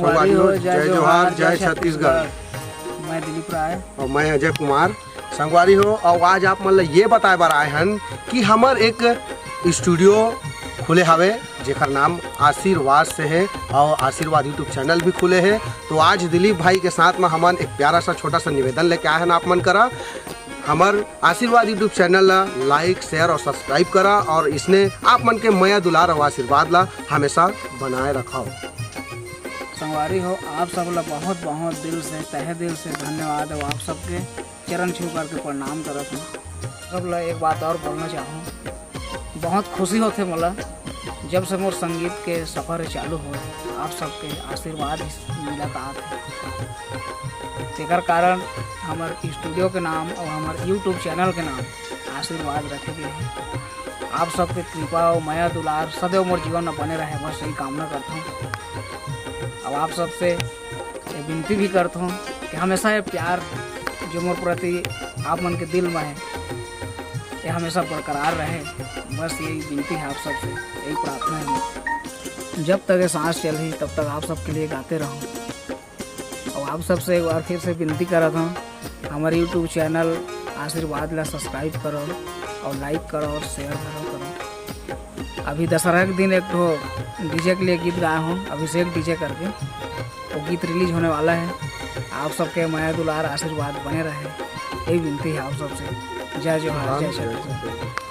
संगवारी हो, जय जोहार, जय छत्तीसगढ़। मैं दिलीप राय और मैं अजय कुमार। संगवारी हो, और आज आप मतलब ये बताए बार आए हैं कि हमार एक स्टूडियो खुले हवे जेकर नाम आशीर्वाद से है, और आशीर्वाद यूट्यूब चैनल भी खुले है। तो आज दिलीप भाई के साथ में हमन एक प्यारा सा छोटा सा निवेदन लेके आए हैं, आप मन करा हमार आशीर्वाद यूट्यूब चैनल ला लाइक शेयर और सब्सक्राइब करा, और इसने आप मन के मया दुलार और आशीर्वाद ला हमेशा बनाए रखा। संगवारी हो, आप सब ला बहुत बहुत दिल से तहे दिल से धन्यवाद। और आप सबके चरण छू करके प्रणाम करत हूँ। सब ला एक बात और बोलना चाहूँ, बहुत खुशी होते मोला जब से मोर संगीत के सफ़र चालू हो, आप सबके आशीर्वाद मिलत आते। तेकर कारण हमार स्टूडियो के नाम और हमार यूट्यूब चैनल के नाम आशीर्वाद रखे गए हैं। आप सबके कृपा और माया दुलार सदैव मोर जीवन में बने रहे, बस यही कामना करता हूँ। अब आप सबसे ये विनती भी करता हूँ कि हमेशा ये प्यार जो मोर प्रति आप मन के दिल में है, ये हमेशा बरकरार रहे। बस यही विनती है आप सबसे, यही प्रार्थना है। जब तक ये सांस चल रही तब तक आप सबके लिए गाते रहूँ। और आप सबसे एक बार फिर से विनती कर रहा हूँ, हमारे यूट्यूब चैनल आशीर्वाद ला सब्सक्राइब करो और लाइक करो और शेयर करो। अभी दशहरा के दिन एक तो डीजे के लिए गीत गाया हूँ, अभिषेक डीजे करके, वो गीत रिलीज होने वाला है। आप सबके माया दुलार आशीर्वाद बने रहे, यही विनती है आप सबसे। जय जोहार, जय छत्तीसगढ़।